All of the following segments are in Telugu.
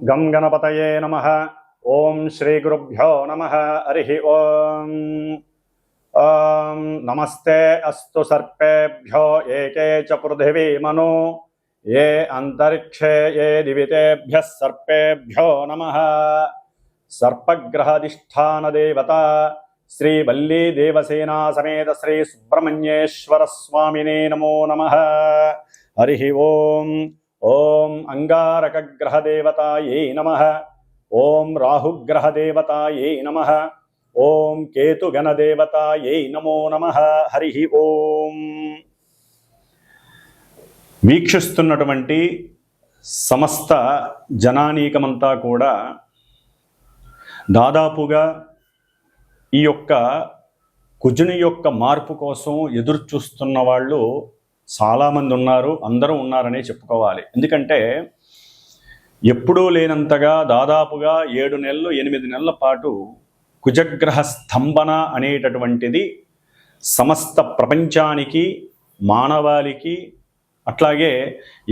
గం గణపతయే నమః. ఓం శ్రీ గురుభ్యో నమః. హరి ఓం. నమస్తే అస్తు సర్పేభ్యో ఏకే చ పృథివీ మను ఏ అంతరిక్షే ఏ దివితేభ్యః సర్పేభ్యో నమః. సర్పగ్రహాధిష్ఠాన దేవత శ్రీ వల్లీ దేవసేనా సమేత శ్రీ సుబ్రహ్మణ్యేశ్వర స్వామినే నమో నమః. హరి ఓం. ఓం అంగారకగ్రహదేవతాయై నమః. ఓం రాహుగ్రహదేవతాయై నమః. ఓం కేతుగణదేవతాయై నమో నమః. హరి ఓం. వీక్షిస్తున్నటువంటి సమస్త జనానీకమంతా కూడా దాదాపుగా ఈ యొక్క కుజుని యొక్క మార్పు కోసం ఎదురు చూస్తున్న వాళ్ళు చాలామంది ఉన్నారు, అందరూ ఉన్నారనే చెప్పుకోవాలి. ఎందుకంటే ఎప్పుడూ లేనంతగా దాదాపుగా 7 నెలలు 8 నెలల పాటు కుజగ్రహ స్తంభన అనేటటువంటిది సమస్త ప్రపంచానికి, మానవాళికి, అట్లాగే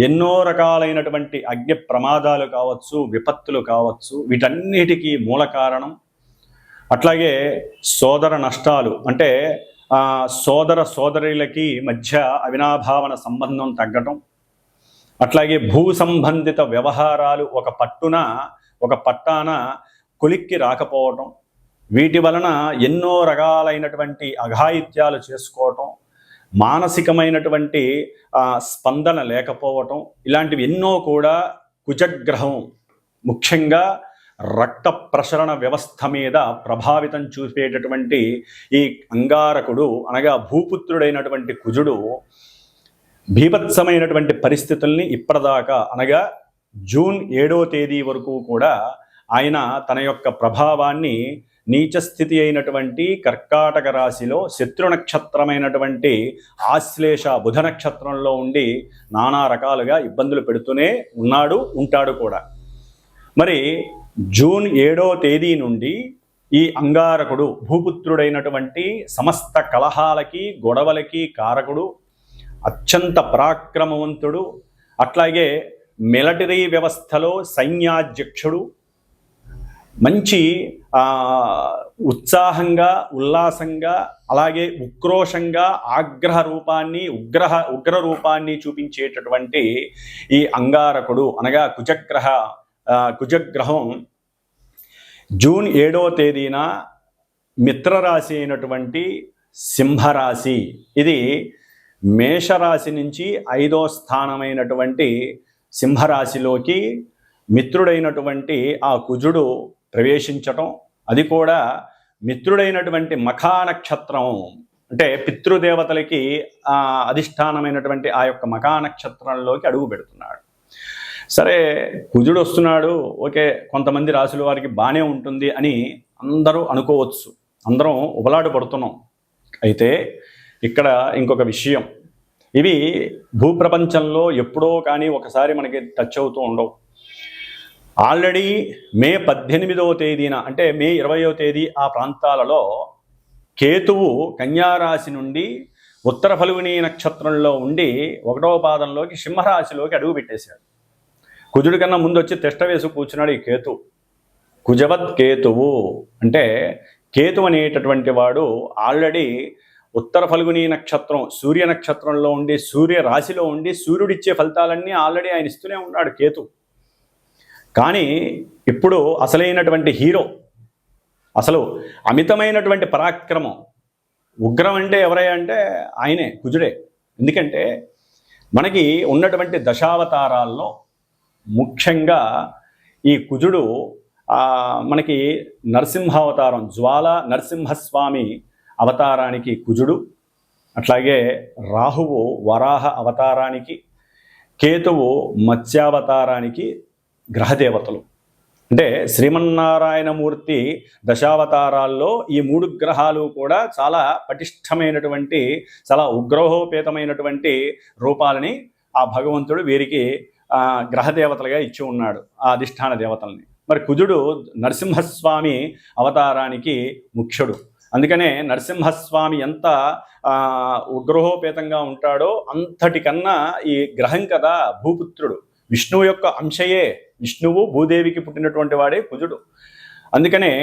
ఎన్నో రకాలైనటువంటి అగ్ని ప్రమాదాలు కావచ్చు, విపత్తులు కావచ్చు, వీటన్నిటికీ మూల కారణం. అట్లాగే సోదర నష్టాలు, అంటే సోదర సోదరులకి మధ్య అవినాభావన సంబంధం తగ్గటం, అట్లాగే భూ సంబంధిత వ్యవహారాలు ఒక పట్టాన కొలిక్కి రాకపోవటం, వీటి వలన ఎన్నో రకాలైనటువంటి అఘాయిత్యాలు చేసుకోవటం, మానసికమైనటువంటి స్పందన లేకపోవటం, ఇలాంటివి ఎన్నో కూడా కుజగ్రహం ముఖ్యంగా రక్త ప్రసరణ వ్యవస్థ మీద ప్రభావితం చూపేటటువంటి ఈ అంగారకుడు అనగా భూపుత్రుడైనటువంటి కుజుడు భీభత్సమైనటువంటి పరిస్థితుల్ని ఇప్పటిదాకా అనగా జూన్ 7వ తేదీ వరకు కూడా ఆయన తన యొక్క ప్రభావాన్ని నీచస్థితి అయినటువంటి కర్కాటక రాశిలో శత్రు నక్షత్రమైనటువంటి ఆశ్లేష బుధ నక్షత్రంలో ఉండి నానా రకాలుగా ఇబ్బందులు పెడుతూనే ఉంటాడు కూడా. మరి జూన్ 7వ తేదీ నుండి ఈ అంగారకుడు భూపుత్రుడైనటువంటి సమస్త కలహాలకి గొడవలకి కారకుడు, అత్యంత పరాక్రమవంతుడు, అట్లాగే మిలిటరీ వ్యవస్థలో సైన్యాధ్యక్షుడు, మంచి ఉత్సాహంగా ఉల్లాసంగా అలాగే ఉక్రోషంగా ఆగ్రహ రూపాన్ని ఉగ్ర రూపాన్ని చూపించేటటువంటి ఈ అంగారకుడు అనగా కుజగ్రహం జూన్ 7వ తేదీన మిత్రరాశి అయినటువంటి సింహరాశి, ఇది మేషరాశి నుంచి 5వ స్థానమైనటువంటి సింహరాశిలోకి మిత్రుడైనటువంటి ఆ కుజుడు ప్రవేశించటం, అది కూడా మిత్రుడైనటువంటి మఖా నక్షత్రం అంటే పితృదేవతలకి అధిష్టానమైనటువంటి ఆ యొక్క మఖా నక్షత్రంలోకి అడుగు పెడుతున్నాడు. సరే, కుజుడు వస్తున్నాడు, ఓకే, కొంతమంది రాశుల వారికి బాగానే ఉంటుంది అని అందరూ అనుకోవచ్చు, అందరం ఉబలాడు పడుతున్నాం. అయితే ఇక్కడ ఇంకొక విషయం, ఇవి భూప్రపంచంలో ఎప్పుడో కానీ ఒకసారి మనకి టచ్ అవుతూ ఉండవు. ఆల్రెడీ మే 18వ తేదీన అంటే మే 20వ తేదీ ఆ ప్రాంతాలలో కేతువు కన్యారాశి నుండి ఉత్తర ఫల్గుని నక్షత్రంలో ఉండి 1వ పాదంలోకి సింహరాశిలోకి అడుగు పెట్టేశాడు. కుజుడి కన్నా ముందు వచ్చి తిష్ట వేసి కూర్చున్నాడు ఈ కేతు. కుజవత్ కేతువు అంటే కేతు అనేటటువంటి వాడు ఆల్రెడీ ఉత్తర ఫల్గుని నక్షత్రం సూర్య నక్షత్రంలో ఉండి సూర్య రాశిలో ఉండి సూర్యుడిచ్చే ఫలితాలన్నీ ఆల్రెడీ ఆయన ఇస్తూనే ఉన్నాడు కేతు. కానీ ఇప్పుడు అసలైనటువంటి హీరో, అసలు అమితమైనటువంటి పరాక్రమం, ఉగ్రం అంటే ఎవరయ్యా అంటే ఆయనే, కుజుడే. ఎందుకంటే మనకి ఉన్నటువంటి దశావతారాల్లో ముఖ్యంగా ఈ కుజుడు మనకి నరసింహావతారం జ్వాల నరసింహస్వామి అవతారానికి కుజుడు, అట్లాగే రాహువు వరాహ అవతారానికి, కేతువు మత్స్యావతారానికి గ్రహదేవతలు. అంటే శ్రీమన్నారాయణమూర్తి దశావతారాల్లో ఈ 3 గ్రహాలు కూడా చాలా పటిష్టమైనటువంటి చాలా ఉగ్రహోపేతమైనటువంటి రూపాలని ఆ భగవంతుడు వీరికి గ్రహదేవతలుగా ఇచ్చి ఉన్నాడు, ఆ అధిష్టాన దేవతల్ని. మరి కుజుడు నరసింహస్వామి అవతారానికి ముఖ్యుడు. అందుకనే నరసింహస్వామి ఎంత ఉగ్రహోపేతంగా ఉంటాడో అంతటికన్నా ఈ గ్రహం కదా భూపుత్రుడు, విష్ణువు యొక్క అంశయే విష్ణువు భూదేవికి పుట్టినటువంటి వాడే కుజుడు. అందుకనే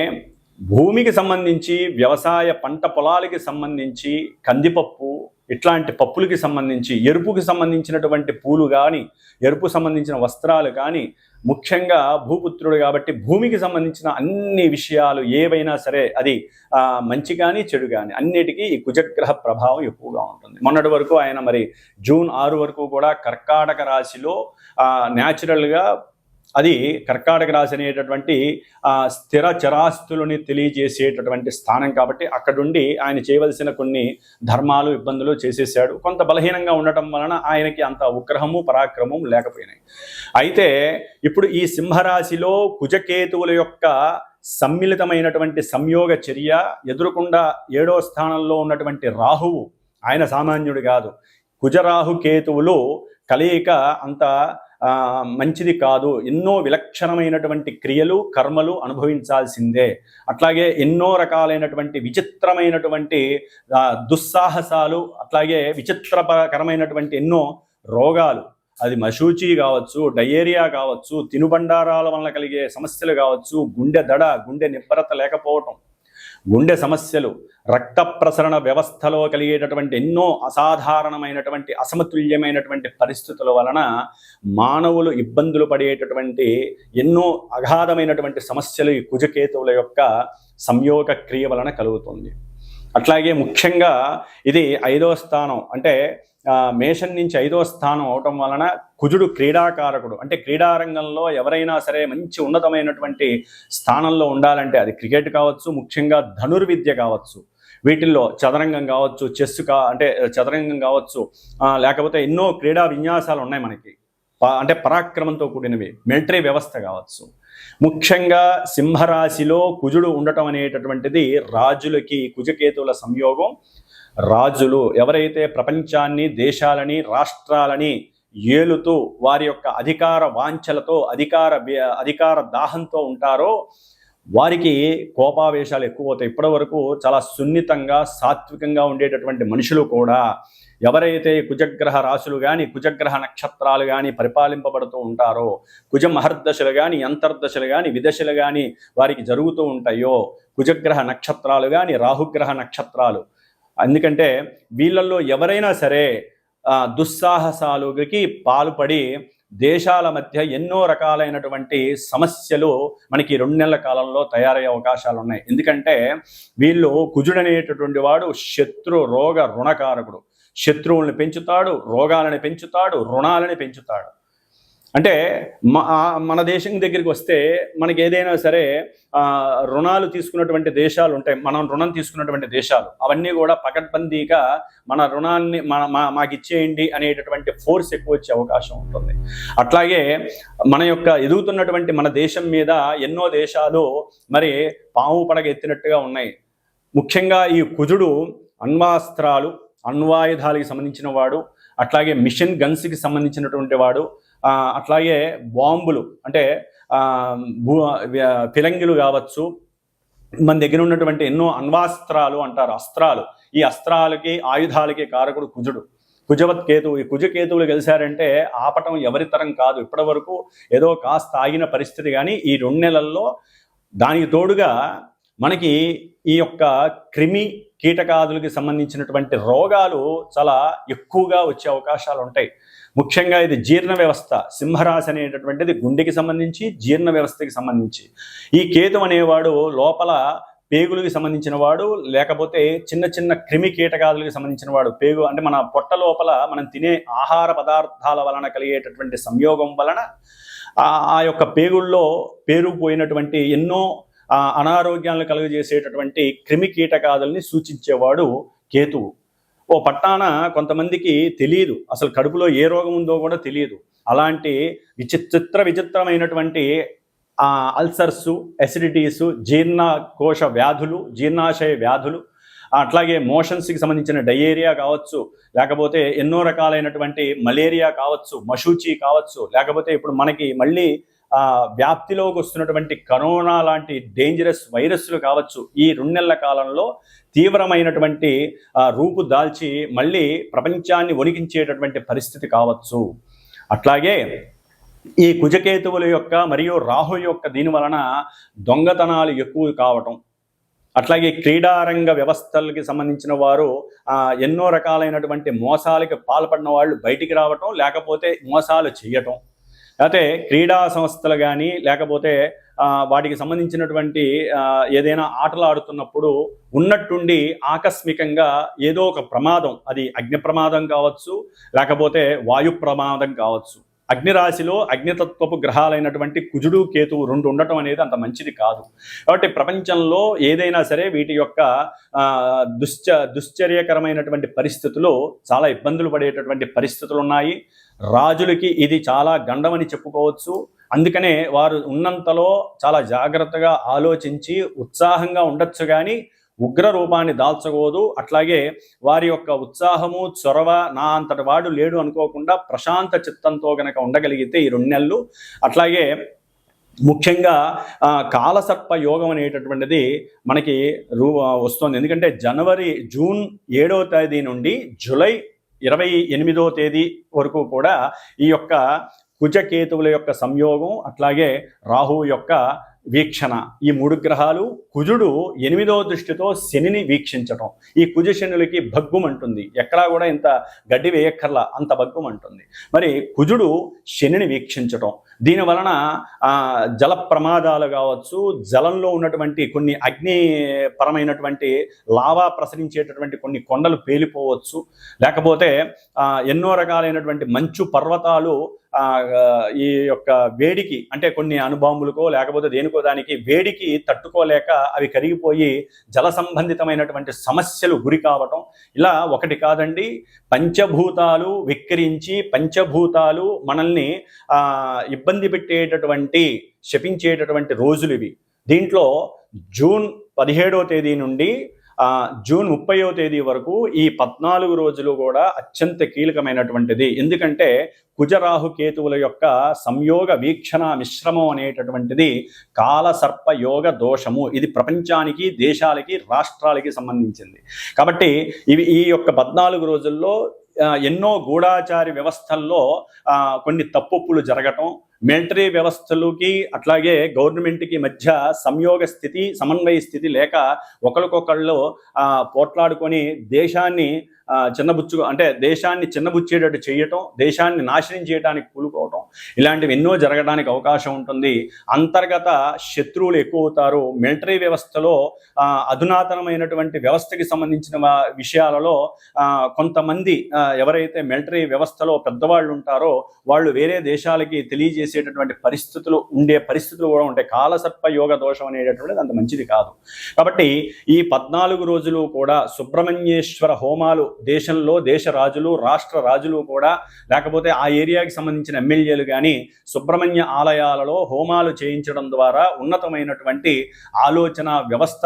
భూమికి సంబంధించి వ్యవసాయ పంట పొలాలకి సంబంధించి కందిపప్పు ఇట్లాంటి పప్పులకి సంబంధించి ఎరుపుకి సంబంధించినటువంటి పూలు కానీ ఎరుపు సంబంధించిన వస్త్రాలు కానీ ముఖ్యంగా భూపుత్రుడు కాబట్టి భూమికి సంబంధించిన అన్ని విషయాలు ఏవైనా సరే అది మంచి కానీ చెడు కానీ అన్నిటికీ ఈ కుజగ్రహ ప్రభావం ఎక్కువగా ఉంటుంది. మొన్నటి వరకు ఆయన మరి జూన్ 6 వరకు కూడా కర్కాటక రాశిలో న్యాచురల్గా అది కర్కాటక రాశి అనేటటువంటి స్థిర చరాస్తులని తెలియజేసేటటువంటి స్థానం కాబట్టి అక్కడుండి ఆయన చేయవలసిన కొన్ని ధర్మాలు ఇబ్బందులు చేసేసాడు. కొంత బలహీనంగా ఉండటం వలన ఆయనకి అంత ఉగ్రహము పరాక్రమం లేకపోయినాయి. అయితే ఇప్పుడు ఈ సింహరాశిలో కుజకేతువుల యొక్క సమ్మిళితమైనటువంటి సంయోగ చర్య ఎదురుకుండా 7వ స్థానంలో ఉన్నటువంటి రాహువు, ఆయన సామాన్యుడు కాదు. కుజరాహు కేతువులు కలయిక అంత మంచిది కాదు. ఎన్నో విలక్షణమైనటువంటి క్రియలు కర్మలు అనుభవించాల్సిందే. అట్లాగే ఎన్నో రకాలైనటువంటి విచిత్రమైనటువంటి దుస్సాహసాలు, అట్లాగే విచిత్రకరమైనటువంటి ఎన్నో రోగాలు, అది మశూచి కావచ్చు, డయేరియా కావచ్చు, తినుబండారాల వలన కలిగే సమస్యలు కావచ్చు, గుండె దడ, గుండె నిబ్బరత లేకపోవటం, గుండె సమస్యలు, రక్త ప్రసరణ వ్యవస్థలో కలిగేటటువంటి ఎన్నో అసాధారణమైనటువంటి అసమతుల్యమైనటువంటి పరిస్థితుల వలన మానవులు ఇబ్బందులు పడేటటువంటి ఎన్నో అగాధమైనటువంటి సమస్యలు ఈ కుజకేతువుల యొక్క సంయోగ క్రియ వలన కలుగుతుంది. అట్లాగే ముఖ్యంగా ఇది 5వ స్థానం, అంటే మేషం నుంచి 5వ స్థానం అవటం వలన కుజుడు క్రీడాకారకుడు. అంటే క్రీడారంగంలో ఎవరైనా సరే మంచి ఉన్నతమైనటువంటి స్థానంలో ఉండాలంటే అది క్రికెట్ కావచ్చు, ముఖ్యంగా ధనుర్విద్య కావచ్చు, వీటిల్లో చదరంగం కావచ్చు, చెస్ అంటే చదరంగం కావచ్చు, లేకపోతే ఎన్నో క్రీడా విన్యాసాలు ఉన్నాయి మనకి, అంటే పరాక్రమంతో కూడినవి, మిలిటరీ వ్యవస్థ కావచ్చు. ముఖ్యంగా సింహరాశిలో కుజుడు ఉండటం అనేటటువంటిది రాజులకి కుజకేతువుల సంయోగం. రాజులు ఎవరైతే ప్రపంచాన్ని, దేశాలని, రాష్ట్రాలని ఏలుతూ వారి యొక్క అధికార వాంఛలతో అధికార దాహంతో ఉంటారో వారికి కోపావేశాలు ఎక్కువ అవుతాయి. ఇప్పటి వరకు చాలా సున్నితంగా సాత్వికంగా ఉండేటటువంటి మనుషులు కూడా ఎవరైతే కుజగ్రహ రాశులు కానీ కుజగ్రహ నక్షత్రాలు కానీ పరిపాలింపబడుతూ ఉంటారో, కుజ మహర్దశలు కానీ అంతర్దశలు కానీ విదశలు కానీ వారికి జరుగుతూ ఉంటాయో, కుజగ్రహ నక్షత్రాలు కానీ రాహుగ్రహ నక్షత్రాలు, ఎందుకంటే వీళ్ళల్లో ఎవరైనా సరే దుస్సాహసాలుకి పాల్పడి దేశాల మధ్య ఎన్నో రకాలైనటువంటి సమస్యలు మనకి 2 నెలల కాలంలో తయారయ్యే అవకాశాలు ఉన్నాయి. ఎందుకంటే వీళ్ళు కుజుడనేటటువంటి వాడు శత్రు రోగ రుణకారకుడు. శత్రువుల్ని పెంచుతాడు, రోగాలని పెంచుతాడు, రుణాలని పెంచుతాడు. అంటే మన దేశం దగ్గరికి వస్తే మనకి ఏదైనా సరే రుణాలు తీసుకున్నటువంటి దేశాలు ఉంటాయి, మనం రుణం తీసుకున్నటువంటి దేశాలు, అవన్నీ కూడా పకడ్బందీగా మన రుణాన్ని మాకు ఇచ్చేయండి అనేటటువంటి ఫోర్స్ ఎక్కువ వచ్చే అవకాశం ఉంటుంది. అట్లాగే మన యొక్క ఎదుగుతున్నటువంటి మన దేశం మీద ఎన్నో దేశాలు మరి పాము పడగ ఎత్తినట్టుగా ఉన్నాయి. ముఖ్యంగా ఈ కుజుడు అణ్వాస్త్రాలు, అణ్వాయుధాలకి సంబంధించిన వాడు, అట్లాగే మిషన్ గన్స్కి సంబంధించినటువంటి వాడు, అట్లాగే బాంబులు అంటే ఫిరంగిలు కావచ్చు, మన దగ్గర ఉన్నటువంటి ఎన్నో అణ్వాస్త్రాలు అంటారు, అస్త్రాలు, ఈ అస్త్రాలకి ఆయుధాలకి కారకుడు కుజుడు. కుజవత్ కేతువు. ఈ కుజకేతువులు కలిశారంటే ఆపటం ఎవరి తరం కాదు. ఇప్పటి వరకు ఏదో కాస్త ఆగిన పరిస్థితి, కానీ ఈ 2 నెలల్లో దానికి తోడుగా మనకి ఈ యొక్క క్రిమి కీటకాదులకి సంబంధించినటువంటి రోగాలు చాలా ఎక్కువగా వచ్చే అవకాశాలు ఉంటాయి. ముఖ్యంగా ఇది జీర్ణ వ్యవస్థ, సింహరాశి అనేటటువంటిది గుండెకి సంబంధించి జీర్ణ వ్యవస్థకి సంబంధించి. ఈ కేతు అనేవాడు లోపల పేగులకి సంబంధించిన వాడు, లేకపోతే చిన్న చిన్న క్రిమి కీటకాదులకి సంబంధించిన వాడు. పేగు అంటే మన పొట్ట లోపల మనం తినే ఆహార పదార్థాల వలన కలిగేటటువంటి సంయోగం వలన ఆ యొక్క పేగుల్లో పేరుకుపోయినటువంటి ఎన్నో అనారోగ్యాలను కలుగజేసేటటువంటి క్రిమి కీటకాదుల్ని సూచించేవాడు కేతువు. ఓ పట్టాన కొంతమందికి తెలియదు, అసలు కడుపులో ఏ రోగం ఉందో కూడా తెలియదు. అలాంటి విచిత్రమైనటువంటి అల్సర్సు, ఎసిడిటీసు, జీర్ణకోశ వ్యాధులు, జీర్ణాశయ వ్యాధులు, అట్లాగే మోషన్స్కి సంబంధించిన డయేరియా కావచ్చు, లేకపోతే ఎన్నో రకాలైనటువంటి మలేరియా కావచ్చు, మశూచి కావచ్చు, లేకపోతే ఇప్పుడు మనకి మళ్ళీ వ్యాప్తిలోకి వస్తున్నటువంటి కరోనా లాంటి డేంజరస్ వైరస్లు కావచ్చు, ఈ 2 నెలల కాలంలో తీవ్రమైనటువంటి రూపు దాల్చి మళ్ళీ ప్రపంచాన్ని వణికించేటటువంటి పరిస్థితి కావచ్చు. అట్లాగే ఈ కుజకేతువుల యొక్క మరియు రాహు యొక్క దీని వలన దొంగతనాలు ఎక్కువ కావటం, అట్లాగే క్రీడారంగ వ్యవస్థలకి సంబంధించిన వారు ఎన్నో రకాలైనటువంటి మోసాలకి పాల్పడిన వాళ్ళు బయటికి రావటం, లేకపోతే మోసాలు చేయటం, లేకపోతే క్రీడా సంస్థలు కానీ లేకపోతే వాటికి సంబంధించినటువంటి ఏదైనా ఆటలు ఆడుతున్నప్పుడు ఉన్నట్టుండి ఆకస్మికంగా ఏదో ఒక ప్రమాదం, అది అగ్ని ప్రమాదం కావచ్చు లేకపోతే వాయు ప్రమాదం కావచ్చు. అగ్నిరాశిలో అగ్నితత్వపు గ్రహాలైనటువంటి కుజుడు కేతువు రెండు ఉండటం అనేది అంత మంచిది కాదు. కాబట్టి ప్రపంచంలో ఏదైనా సరే వీటి యొక్క దుశ్చర్యకరమైనటువంటి పరిస్థితులు, చాలా ఇబ్బందులు పడేటటువంటి పరిస్థితులు ఉన్నాయి. రాజులకి ఇది చాలా గండమని చెప్పుకోవచ్చు. అందుకనే వారు ఉన్నంతలో చాలా జాగ్రత్తగా ఆలోచించి ఉత్సాహంగా ఉండొచ్చు కానీ ఉగ్ర రూపాన్ని దాల్చకూడదు. అట్లాగే వారి యొక్క ఉత్సాహము, చొరవ నా అంతటి వాడు లేడు అనుకోకుండా ప్రశాంత చిత్తంతో గనక ఉండగలిగితే ఈ 2 నెలలు, అట్లాగే ముఖ్యంగా కాలసర్ప యోగం అనేటటువంటిది మనకి వస్తుంది. ఎందుకంటే జూన్ 7వ తేదీ నుండి జూలై 28వ తేదీ వరకు కూడా ఈ యొక్క కుజకేతువుల యొక్క సంయోగం, అట్లాగే రాహువు యొక్క వీక్షణ, ఈ 3 గ్రహాలు, కుజుడు 8వ దృష్టితో శనిని వీక్షించటం, ఈ కుజ శనులకి భగ్గుమంటుంది. ఎక్కడా కూడా ఇంత గడ్డి వేయక్కర్లా, అంత భగ్గుమంటుంది. మరి కుజుడు శనిని వీక్షించటం, దీని వలన జల ప్రమాదాలు కావచ్చు, జలంలో ఉన్నటువంటి కొన్ని అగ్నిపరమైనటువంటి లావా ప్రసరించేటటువంటి కొన్ని కొండలు పేలిపోవచ్చు, లేకపోతే ఎన్నో రకాలైనటువంటి మంచు పర్వతాలు ఈ యొక్క వేడికి, అంటే కొన్ని అణుబాంబులకో లేకపోతే దేనికో దానికి వేడికి తట్టుకోలేక అవి కరిగిపోయి జల సంబంధితమైనటువంటి సమస్యలు గురి కావటం, ఇలా ఒకటి కాదండి, పంచభూతాలు విక్రించి పంచభూతాలు మనల్ని ఇబ్బంది పెట్టేటటువంటి, శపించేటటువంటి రోజులు ఇవి. దీంట్లో జూన్ 17వ తేదీ నుండి జూన్ 30వ తేదీ వరకు ఈ 14 రోజులు కూడా అత్యంత కీలకమైనటువంటిది. ఎందుకంటే కుజరాహు కేతువుల యొక్క సంయోగ వీక్షణ మిశ్రమం అనేటటువంటిది కాలసర్ప యోగ దోషము. ఇది ప్రపంచానికి, దేశాలకి, రాష్ట్రాలకి సంబంధించింది. కాబట్టి ఈ యొక్క 14 రోజుల్లో ఎన్నో గూఢాచారి వ్యవస్థల్లో కొన్ని తప్పులు జరగటం, మిలిటరీ వ్యవస్థలకి అట్లాగే గవర్నమెంట్కి మధ్య సంయోగ స్థితి, సమన్వయ స్థితి లేక ఒకరికొకళ్ళు పోట్లాడుకొని దేశాన్ని దేశాన్ని చిన్నబుచ్చేటట్టు చేయటం, దేశాన్ని నాశనం చేయడానికి కూలుకోవటం, ఇలాంటివి ఎన్నో జరగడానికి అవకాశం ఉంటుంది. అంతర్గత శత్రువులు ఎక్కువ అవుతారు. మిలిటరీ వ్యవస్థలో అధునాతనమైనటువంటి వ్యవస్థకి సంబంధించిన విషయాలలో కొంతమంది ఎవరైతే మిలిటరీ వ్యవస్థలో పెద్దవాళ్ళు ఉంటారో వాళ్ళు వేరే దేశాలకి తెలియజేసేటటువంటి ఉండే పరిస్థితులు కూడా ఉంటాయి. కాలసర్ప యోగ దోషం అనేటటువంటిది అంత మంచిది కాదు. కాబట్టి ఈ 14 రోజులు కూడా సుబ్రహ్మణ్యేశ్వర హోమాలు దేశంలో, దేశ రాజులు, రాష్ట్ర రాజులు కూడా, లేకపోతే ఆ ఏరియాకి సంబంధించిన ఎమ్మెల్యేలు కానీ సుబ్రహ్మణ్య ఆలయాలలో హోమాలు చేయించడం ద్వారా ఉన్నతమైనటువంటి ఆలోచన వ్యవస్థ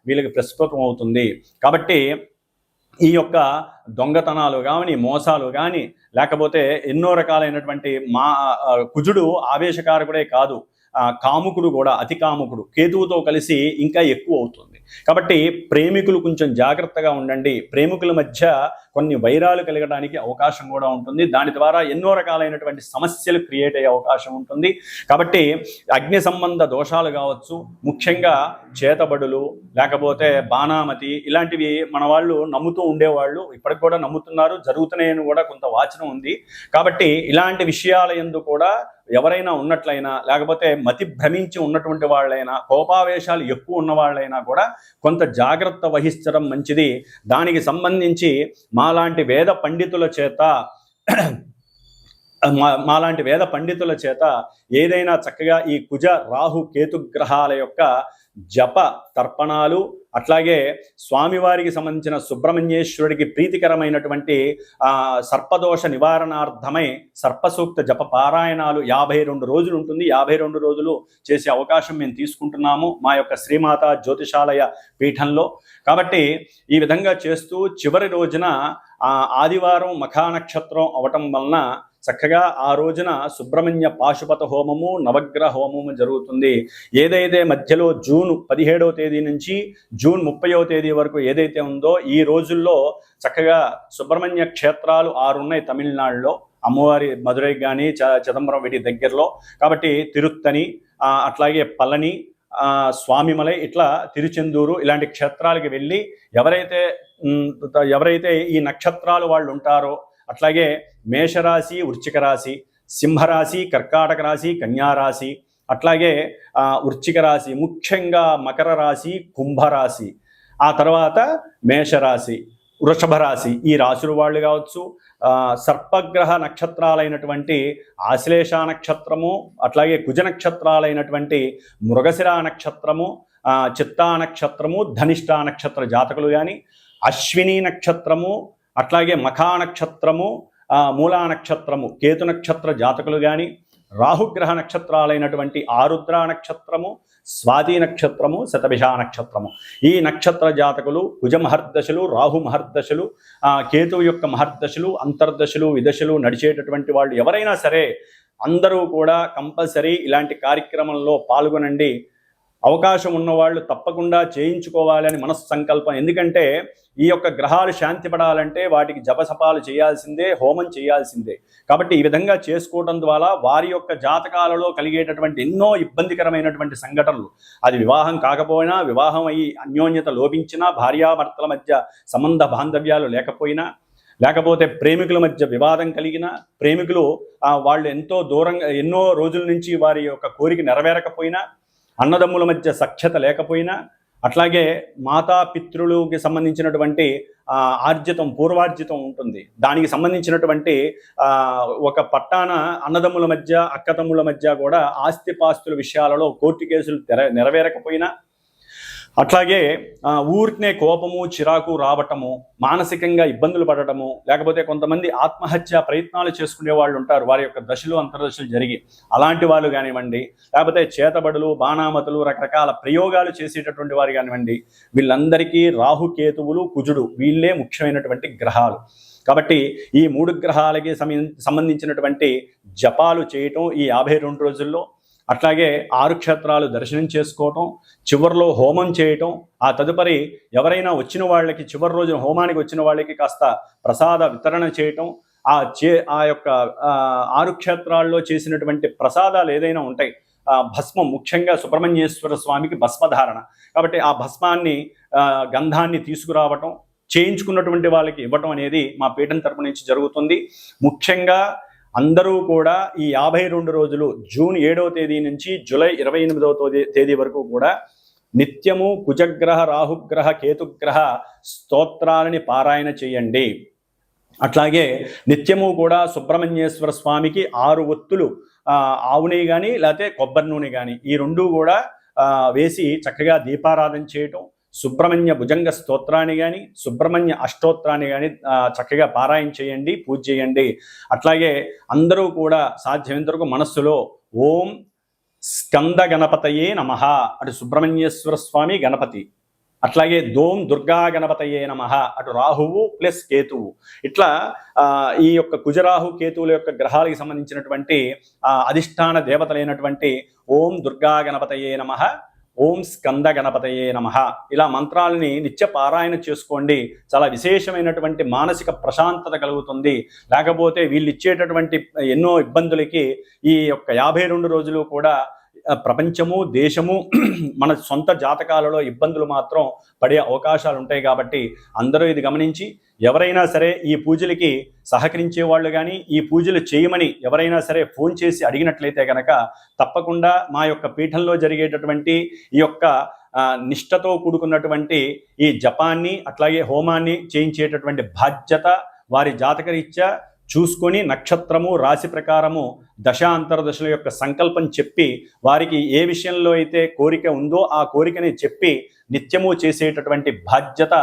వీళ్ళకి ప్రస్ఫుటం అవుతుంది. కాబట్టి ఈ యొక్క దొంగతనాలు కానీ, మోసాలు కానీ, లేకపోతే ఎన్నో రకాలైనటువంటి కుజుడు ఆవేశకారకుడే కాదు, కాముకుడు కూడా, అతి కాముకుడు కేతువుతో కలిసి ఇంకా ఎక్కువ అవుతుంది. కాబట్టి ప్రేమికులు కొంచెం జాగ్రత్తగా ఉండండి. ప్రేమికుల మధ్య కొన్ని వైరాలు కలగడానికి అవకాశం కూడా ఉంటుంది. దాని ద్వారా ఎన్నో రకాలైనటువంటి సమస్యలు క్రియేట్ అయ్యే అవకాశం ఉంటుంది. కాబట్టి అగ్ని సంబంధ దోషాలు కావచ్చు, ముఖ్యంగా చేతబడులు, లేకపోతే బాణామతి, ఇలాంటివి మన వాళ్ళు నమ్ముతూ ఉండేవాళ్ళు, ఇప్పటికి కూడా నమ్ముతున్నారు, జరుగుతున్నాయని కూడా కొంత వాచనం ఉంది. కాబట్టి ఇలాంటి విషయాల యందు కూడా ఎవరైనా ఉన్నట్లయినా, లేకపోతే మతి భ్రమించి ఉన్నటువంటి వాళ్ళైనా, కోపావేశాలు ఎక్కువ ఉన్న వాళ్ళైనా కూడా కొంత జాగ్రత్త వహించడం మంచిది. దానికి సంబంధించి మాలాంటి వేద పండితుల చేత ఏదైనా చక్కగా ఈ కుజ రాహు కేతు గ్రహాల యొక్క జప తర్పణాలు, అట్లాగే స్వామివారికి సంబంధించిన సుబ్రహ్మణ్యేశ్వరుడికి ప్రీతికరమైనటువంటి సర్పదోష నివారణార్థమై సర్పసూక్త జప పారాయణాలు 52 రోజులు ఉంటుంది. 52 రోజులు చేసే అవకాశం మేము తీసుకుంటున్నాము మా యొక్క శ్రీమాత జ్యోతిషాలయ పీఠంలో. కాబట్టి ఈ విధంగా చేస్తూ చివరి రోజున ఆదివారం మఖా నక్షత్రం అవటం వలన చక్కగా ఆ రోజున సుబ్రహ్మణ్య పాశుపత హోమము, నవగ్రహ హోమము జరుగుతుంది. ఏదైతే మధ్యలో జూన్ 17వ తేదీ నుంచి జూన్ 30వ తేదీ వరకు ఏదైతే ఉందో ఈ రోజుల్లో చక్కగా సుబ్రహ్మణ్య క్షేత్రాలు 6 ఉన్నాయి తమిళనాడులో. అమ్మవారి మధురై కానీ చిదంబరం వీటి దగ్గరలో. కాబట్టి తిరుత్తని, అట్లాగే పళని, స్వామిమలై, ఇట్లా తిరుచెందూరు ఇలాంటి క్షేత్రాలకి వెళ్ళి ఎవరైతే ఈ నక్షత్రాలు వాళ్ళు ఉంటారో, అట్లాగే మేషరాశి, వృశ్చిక రాశి, సింహరాశి, కర్కాటక రాశి, కన్యారాశి, అట్లాగే వృశ్చిక రాశి, ముఖ్యంగా మకర రాశి, కుంభరాశి, ఆ తర్వాత మేషరాశి, వృషభ రాశి, ఈ రాశుల వాళ్ళు కావచ్చు. సర్పగ్రహ నక్షత్రాలైనటువంటి ఆశ్లేష నక్షత్రము, అట్లాగే కుజ నక్షత్రాలైనటువంటి మృగశిర నక్షత్రము, చిత్తా నక్షత్రము, ధనిష్ట నక్షత్ర జాతకులు కానీ, అశ్విని నక్షత్రము, అట్లాగే మఖా నక్షత్రము, మూలా నక్షత్రము, కేతు నక్షత్ర జాతకులు కానీ, రాహుగ్రహ నక్షత్రాలైనటువంటి ఆరుద్ర నక్షత్రము, స్వాతి నక్షత్రము, శతభిష నక్షత్రము, ఈ నక్షత్ర జాతకులు కుజ మహర్దశలు, రాహు మహర్దశలు, కేతువు యొక్క మహర్దశలు, అంతర్దశలు, విదశలు నడిచేటటువంటి వాళ్ళు ఎవరైనా సరే అందరూ కూడా కంపల్సరీ ఇలాంటి కార్యక్రమంలో పాల్గొనండి. అవకాశం ఉన్నవాళ్ళు తప్పకుండా చేయించుకోవాలని మనస్సంకల్పం. ఎందుకంటే ఈ యొక్క గ్రహాలు శాంతి పడాలంటే వాటికి జపసపాలు చేయాల్సిందే, హోమం చేయాల్సిందే. కాబట్టి ఈ విధంగా చేసుకోవడం ద్వారా వారి యొక్క జాతకాలలో కలిగేటటువంటి ఎన్నో ఇబ్బందికరమైనటువంటి సంఘటనలు, అది వివాహం కాకపోయినా, వివాహం అయ్యి అన్యోన్యత లోపించినా, భార్యాభర్తల మధ్య సంబంధ బాంధవ్యాలు లేకపోయినా, లేకపోతే ప్రేమికుల మధ్య వివాదం కలిగిన, ప్రేమికులు వాళ్ళు ఎంతో దూరంగా ఎన్నో రోజుల నుంచి వారి యొక్క కోరిక నెరవేరకపోయినా, అన్నదమ్ముల మధ్య సఖ్యత లేకపోయినా, అట్లాగే మాతాపితృలకి సంబంధించినటువంటి ఆర్జితం, పూర్వార్జితం ఉంటుంది, దానికి సంబంధించినటువంటి ఒక పట్టాన అన్నదమ్ముల మధ్య, అక్కతమ్ముల మధ్య కూడా ఆస్తిపాస్తుల విషయాలలో కోర్టు కేసులు నెరవేరకపోయినా, అట్లాగే ఊరికనే కోపము, చిరాకు రావటము, మానసికంగా ఇబ్బందులు పడటము, లేకపోతే కొంతమంది ఆత్మహత్య ప్రయత్నాలు చేసుకునే వాళ్ళు ఉంటారు, వారి యొక్క దశలు అంతర్దశలు జరిగి, అలాంటి వాళ్ళు కానివ్వండి, లేకపోతే చేతబడులు, బాణామతులు, రకరకాల ప్రయోగాలు చేసేటటువంటి వారు కానివ్వండి, వీళ్ళందరికీ రాహుకేతువులు, కుజుడు వీళ్ళే ముఖ్యమైనటువంటి గ్రహాలు. కాబట్టి ఈ 3 గ్రహాలకి సంబంధించినటువంటి జపాలు చేయటం ఈ 52 రోజుల్లో, అట్లాగే 6 క్షేత్రాలు దర్శనం చేసుకోవటం, చివరిలో హోమం చేయటం, ఆ తదుపరి ఎవరైనా వచ్చిన వాళ్ళకి చివరి రోజున హోమానికి వచ్చిన వాళ్ళకి కాస్త ప్రసాద వితరణ చేయటం, ఆ యొక్క 6 క్షేత్రాల్లో చేసినటువంటి ప్రసాదాలు ఏదైనా ఉంటాయి, భస్మం, ముఖ్యంగా సుబ్రహ్మణ్యేశ్వర స్వామికి భస్మధారణ, కాబట్టి ఆ భస్మాన్ని, గంధాన్ని తీసుకురావటం, చేయించుకున్నటువంటి వాళ్ళకి ఇవ్వటం అనేది మా పీఠం తరపు నుంచి జరుగుతుంది. ముఖ్యంగా అందరూ కూడా ఈ 52 రోజులు, జూన్ 7వ తేదీ నుంచి జూలై 28వ తేదీ వరకు కూడా నిత్యము కుజగ్రహ, రాహుగ్రహ, కేతుగ్రహ స్తోత్రాలని పారాయణ చేయండి. అట్లాగే నిత్యము కూడా సుబ్రహ్మణ్యేశ్వర స్వామికి 6 ఒత్తులు, ఆవు నెయ్యి కానీ లేకపోతే కొబ్బరి నూనె కానీ, ఈ 2 కూడా వేసి చక్కగా దీపారాధన చేయటం, సుబ్రహ్మణ్య భుజంగ స్తోత్రాన్ని కానీ, సుబ్రహ్మణ్య అష్టోత్రాన్ని కానీ చక్కగా పారాయణ చేయండి, పూజ చేయండి. అట్లాగే అందరూ కూడా సాధ్యమైనంత వరకు మనస్సులో ఓం స్కంద గణపతయే నమః, అటు సుబ్రహ్మణ్యేశ్వర స్వామి గణపతి, అట్లాగే దోం దుర్గా గణపతయే నమః, అటు రాహువు ప్లస్ కేతువు, ఇట్లా ఈ యొక్క కుజరాహు కేతువుల యొక్క గ్రహాలకు సంబంధించినటువంటి అధిష్టాన దేవతలైనటువంటి ఓం దుర్గా గణపతయే నమః, ఓం స్కంద గణపతయే నమః, ఇలా మంత్రాలని నిత్య పారాయణ చేసుకోండి. చాలా విశేషమైనటువంటి మానసిక ప్రశాంతత కలుగుతుంది. లేకపోతే వీళ్ళు ఇచ్చేటటువంటి ఎన్నో ఇబ్బందులకి ఈ యొక్క 52 రోజులు కూడా ప్రపంచము, దేశము, మన సొంత జాతకాలలో ఇబ్బందులు మాత్రం పడే అవకాశాలు ఉంటాయి. కాబట్టి అందరూ ఇది గమనించి ఎవరైనా సరే ఈ పూజలకి సహకరించే వాళ్ళు కానీ, ఈ పూజలు చేయమని ఎవరైనా సరే ఫోన్ చేసి అడిగినట్లయితే కనుక తప్పకుండా మా యొక్క పీఠంలో జరిగేటటువంటి ఈ యొక్క నిష్ఠతో కూడుకున్నటువంటి ఈ జపాన్ని, అట్లాగే హోమాన్ని చేయించేటటువంటి బాధ్యత వారి జాతకరీత్యా చూసుకొని నక్షత్రము, రాశి ప్రకారము, దశ అంతర్దశల యొక్క సంకల్పం చెప్పి, వారికి ఏ విషయంలో అయితే కోరిక ఉందో ఆ కోరికని చెప్పి నిత్యము చేసేటటువంటి బాధ్యత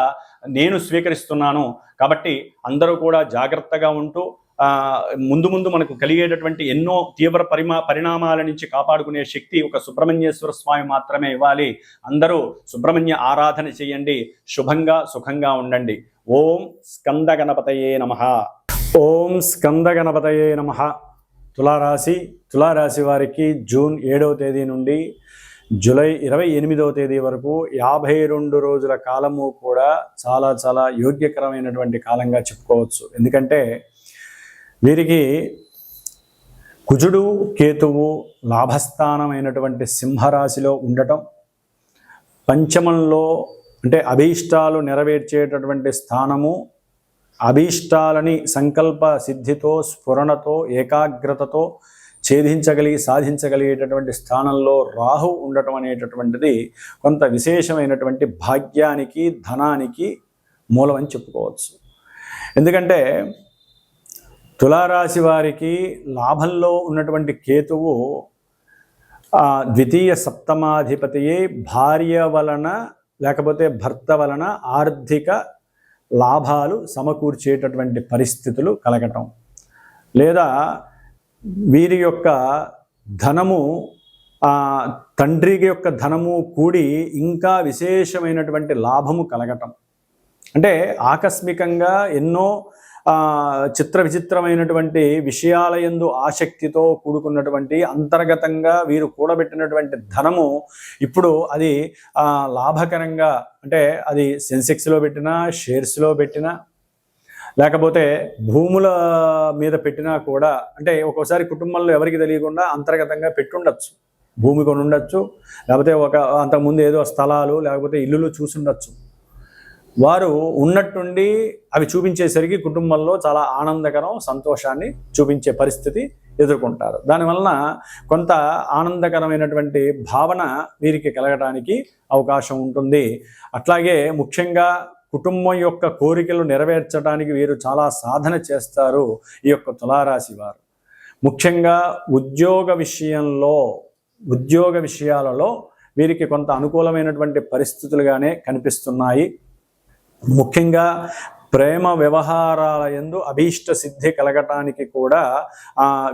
నేను స్వీకరిస్తున్నాను. కాబట్టి అందరూ కూడా జాగ్రత్తగా ఉంటూ ముందు ముందు మనకు కలిగేటటువంటి ఎన్నో తీవ్ర పరిణామాల నుంచి కాపాడుకునే శక్తి ఒక సుబ్రహ్మణ్యేశ్వర స్వామి మాత్రమే ఇవ్వాలి. అందరూ సుబ్రహ్మణ్య ఆరాధన చేయండి. శుభంగా సుఖంగా ఉండండి. ఓం స్కంద గణపతయే నమః. ఓం స్కంద గణపతయే నమః. తులారాశి వారికి జూన్ 7వ తేదీ నుండి జూలై 28వ తేదీ వరకు 52 రోజుల కాలము కూడా చాలా చాలా యోగ్యకరమైనటువంటి కాలంగా చెప్పుకోవచ్చు. ఎందుకంటే వీరికి కుజుడు కేతువు లాభస్థానమైనటువంటి సింహరాశిలో ఉండటం, పంచమంలో అంటే అభీష్టాలు నెరవేర్చేటటువంటి స్థానము, అభీష్టాలని సంకల్ప సిద్ధితో స్ఫురణతో ఏకాగ్రతతో సాధించగలిగేటటువంటి స్థానంలో రాహు ఉండటం అనేటటువంటిది కొంత విశేషమైనటువంటి భాగ్యానికి ధనానికి మూలమని చెప్పుకోవచ్చు. ఎందుకంటే తులారాశి వారికి లాభంలో ఉన్నటువంటి కేతువు ద్వితీయ సప్తమాధిపతియే భార్య వలన లేకపోతే భర్త వలన ఆర్థిక లాభాలు సమకూర్చేటటువంటి పరిస్థితులు కలగటం, లేదా వీరి యొక్క ధనము తండ్రి యొక్క ధనము కూడి ఇంకా విశేషమైనటువంటి లాభము కలగటం, అంటే ఆకస్మికంగా ఎన్నో విచిత్రమైనటువంటి విషయాల యందు ఆసక్తితో కూడుకున్నటువంటి అంతర్గతంగా వీరు కూడబెట్టినటువంటి ధనము ఇప్పుడు అది లాభకరంగా, అంటే అది సెన్సెక్స్లో పెట్టినా, షేర్స్లో పెట్టినా, లేకపోతే భూముల మీద పెట్టినా కూడా, అంటే ఒక్కోసారి కుటుంబంలో ఎవరికి తెలియకుండా అంతర్గతంగా పెట్టుండొచ్చు, భూమి కొని ఉండొచ్చు, లేకపోతే అంతకుముందు ఏదో స్థలాలు లేకపోతే ఇల్లులు చూసుండొచ్చు. వారు ఉన్నట్టుండి అవి చూపించేసరికి కుటుంబంలో చాలా ఆనందకరం, సంతోషాన్ని చూపించే పరిస్థితి ఎదుర్కొంటారు. దానివలన కొంత ఆనందకరమైనటువంటి భావన వీరికి కలగడానికి అవకాశం ఉంటుంది. అట్లాగే ముఖ్యంగా కుటుంబం యొక్క కోరికలు నెరవేర్చడానికి వీరు చాలా సాధన చేస్తారు ఈ యొక్క తులారాశి వారు. ముఖ్యంగా ఉద్యోగ విషయాలలో వీరికి కొంత అనుకూలమైనటువంటి పరిస్థితులుగానే కనిపిస్తున్నాయి. ముఖ్యంగా ప్రేమ వ్యవహారాల యందు అభీష్ట సిద్ధి కలగటానికి కూడా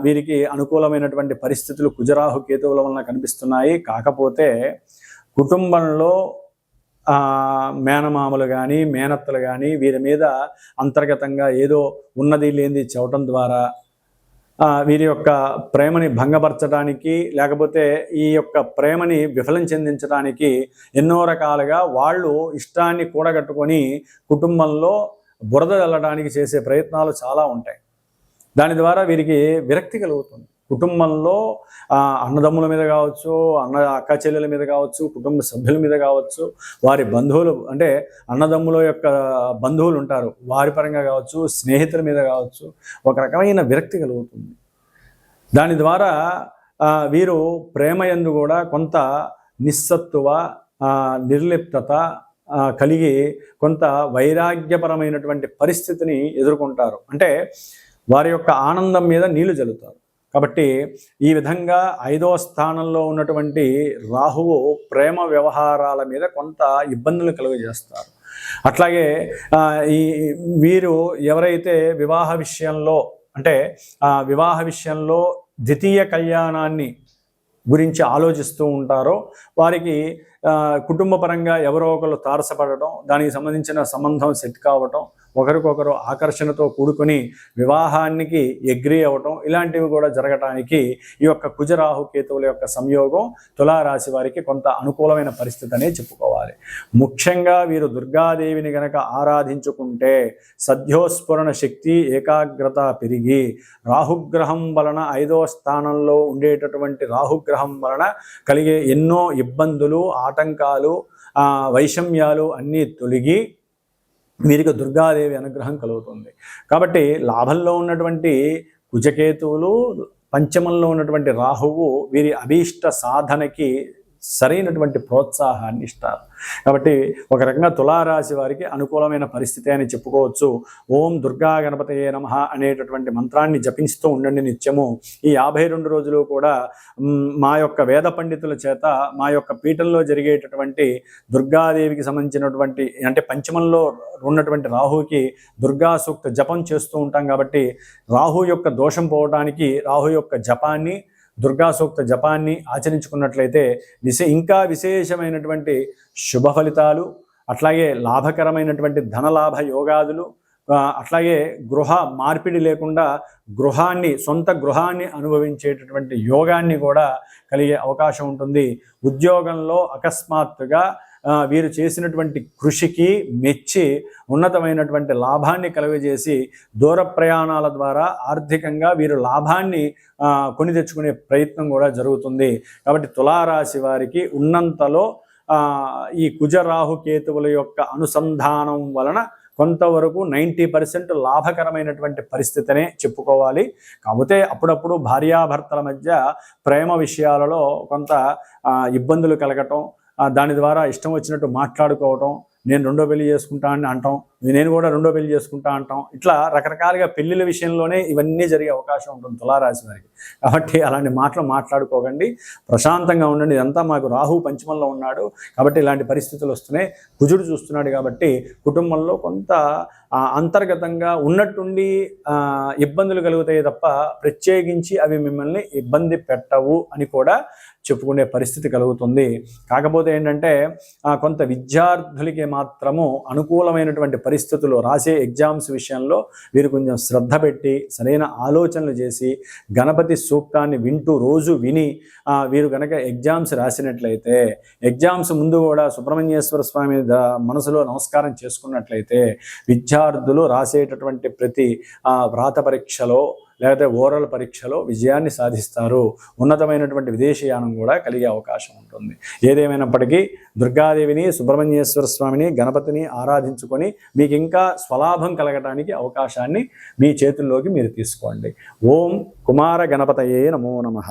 వీరికి అనుకూలమైనటువంటి పరిస్థితులు కుజరాహు కేతువుల వలన కనిపిస్తున్నాయి. కాకపోతే కుటుంబంలో మేనమామలు కానీ మేనత్తలు కానీ వీరి మీద అంతర్గతంగా ఏదో ఉన్నది లేనిది చెప్పటం ద్వారా వీరి యొక్క ప్రేమని భంగపరచడానికి, లేకపోతే ఈ యొక్క ప్రేమని విఫలం చెందించడానికి ఎన్నో రకాలుగా వాళ్ళు ఇష్టాన్ని కూడగట్టుకొని కుటుంబంలో బురద వెళ్ళడానికి చేసే ప్రయత్నాలు చాలా ఉంటాయి. దాని ద్వారా వీరికి విరక్తి కలుగుతుంది. కుటుంబంలో అన్నదమ్ముల మీద కావచ్చు, అక్క చెల్లెల మీద కావచ్చు, కుటుంబ సభ్యుల మీద కావచ్చు, వారి బంధువులు అంటే అన్నదమ్ముల యొక్క బంధువులు ఉంటారు, వారి పరంగా కావచ్చు, స్నేహితుల మీద కావచ్చు, ఒక రకమైన విరక్తి కలుగుతుంది. దాని ద్వారా వీరు ప్రేమయందు కూడా కొంత నిస్సత్తువ, నిర్లిప్తత కలిగి కొంత వైరాగ్యపరమైనటువంటి పరిస్థితిని ఎదుర్కొంటారు. అంటే వారి యొక్క ఆనందం మీద నీళ్లు జల్లుతారు. కాబట్టి ఈ విధంగా 5వ స్థానంలో ఉన్నటువంటి రాహువు ప్రేమ వ్యవహారాల మీద కొంత ఇబ్బందులు కలుగజేస్తారు. అట్లాగే వీరు ఎవరైతే వివాహ విషయంలో ద్వితీయ కళ్యాణాన్ని గురించి ఆలోచిస్తూ ఉంటారో వారికి కుటుంబ పరంగా ఎవరో ఒకరు తారసపడటం, దానికి సంబంధించిన సంబంధం సెట్ కావటం, ఒకరికొకరు ఆకర్షణతో కూడుకొని వివాహానికి అగ్రీ అవ్వటం, ఇలాంటివి కూడా జరగటానికి ఈ యొక్క కుజరాహు కేతువుల యొక్క సంయోగం తులారాశి వారికి కొంత అనుకూలమైన పరిస్థితి అనే చెప్పుకోవాలి. ముఖ్యంగా వీరు దుర్గాదేవిని గనక ఆరాధించుకుంటే సద్యోస్ఫురణ శక్తి, ఏకాగ్రత పెరిగి రాహుగ్రహం వలన 5వ స్థానంలో ఉండేటటువంటి రాహుగ్రహం వలన కలిగే ఎన్నో ఇబ్బందులు, ఆటంకాలు, వైషమ్యాలు అన్నీ తొలగి వీరికి దుర్గాదేవి అనుగ్రహం కలుగుతుంది. కాబట్టి లాభంలో ఉన్నటువంటి కుజకేతువులు, పంచమంలో ఉన్నటువంటి రాహువు వీరి అభీష్ట సాధనకి సరైనటువంటి ప్రోత్సాహాన్ని ఇస్తారు. కాబట్టి ఒక రకంగా తులారాశి వారికి అనుకూలమైన పరిస్థితి అని చెప్పుకోవచ్చు. ఓం దుర్గా గణపతయే నమః అనేటటువంటి మంత్రాన్ని జపిస్తూ ఉండండి నిత్యము. ఈ 52 రోజులు కూడా మా యొక్క వేద పండితుల చేత మా యొక్క పీఠంలో జరిగేటటువంటి దుర్గాదేవికి సంబంధించినటువంటి, అంటే పంచమంలో ఉన్నటువంటి రాహుకి దుర్గా సూక్త జపం చేస్తూ ఉంటాం. కాబట్టి రాహు యొక్క దోషం పోవడానికి రాహు యొక్క జపాన్ని, దుర్గా సూక్త జపాన్ని ఆచరించుకున్నట్లయితే ఇంకా విశేషమైనటువంటి శుభ ఫలితాలు, అట్లాగే లాభకరమైనటువంటి ధనలాభ యోగాదులు, అట్లాగే గృహ మార్పిడి లేకుండా సొంత గృహాన్ని అనుభవించేటటువంటి యోగాన్ని కూడా కలిగే అవకాశం ఉంటుంది. ఉద్యోగంలో అకస్మాత్తుగా వీరు చేసినటువంటి కృషికి మెచ్చి ఉన్నతమైనటువంటి లాభాన్ని కలుగజేసి దూర ప్రయాణాల ద్వారా ఆర్థికంగా వీరు లాభాన్ని కొని తెచ్చుకునే ప్రయత్నం కూడా జరుగుతుంది. కాబట్టి తులారాశి వారికి ఉన్నంతలో ఈ కుజరాహు కేతువుల యొక్క అనుసంధానం వలన కొంతవరకు 90% లాభకరమైనటువంటి పరిస్థితినే చెప్పుకోవాలి. కాకపోతే అప్పుడప్పుడు భార్యాభర్తల మధ్య ప్రేమ విషయాలలో కొంత ఇబ్బందులు కలగటం, దాని ద్వారా ఇష్టం వచ్చినట్టు మాట్లాడుకోవటం, నేను రెండో పెళ్లి చేసుకుంటా అని అంటాం, నేను కూడా రెండో పెళ్లి చేసుకుంటా అంటాం, ఇట్లా రకరకాలుగా పెళ్లిళ్ళ విషయంలోనే ఇవన్నీ జరిగే అవకాశం ఉంటుంది తులారాశి వారికి. కాబట్టి అలాంటి మాటలు మాట్లాడుకోకండి, ప్రశాంతంగా ఉండండి. ఇదంతా మాకు రాహు పంచమంలో ఉన్నాడు కాబట్టి ఇలాంటి పరిస్థితులు వస్తున్నాయి. కుజుడు చూస్తున్నాడు కాబట్టి కుటుంబంలో కొంత అంతర్గతంగా ఉన్నట్టుండి ఇబ్బందులు కలుగుతాయి తప్ప ప్రత్యేకించి అవి మిమ్మల్ని ఇబ్బంది పెట్టవు అని కూడా చెప్పుకునే పరిస్థితి కలుగుతుంది. కాకపోతే ఏంటంటే కొంత విద్యార్థులకి మాత్రము అనుకూలమైనటువంటి పరిస్థితులు రాసే ఎగ్జామ్స్ విషయంలో వీరు కొంచెం శ్రద్ధ పెట్టి సరైన ఆలోచనలు చేసి గణపతి సూక్తాన్ని వింటూ రోజు విని వీరు కనుక ఎగ్జామ్స్ రాసినట్లయితే, ఎగ్జామ్స్ ముందు కూడా సుబ్రహ్మణ్యేశ్వర స్వామి మనసులో నమస్కారం చేసుకున్నట్లయితే విద్యార్థులు రాసేటటువంటి ప్రతి వ్రాత పరీక్షలో లేకపోతే ఓరల్ పరీక్షలో విజయాన్ని సాధిస్తారు. ఉన్నతమైనటువంటి విదేశీయానం కూడా కలిగే అవకాశం ఉంటుంది. ఏదేమైనప్పటికీ దుర్గాదేవిని, సుబ్రహ్మణ్యేశ్వర స్వామిని, గణపతిని ఆరాధించుకొని మీకు ఇంకా స్వలాభం కలగడానికి అవకాశాన్ని మీ చేతుల్లోకి మీరు తీసుకోండి. ఓం కుమార గణపతయే నమో నమః.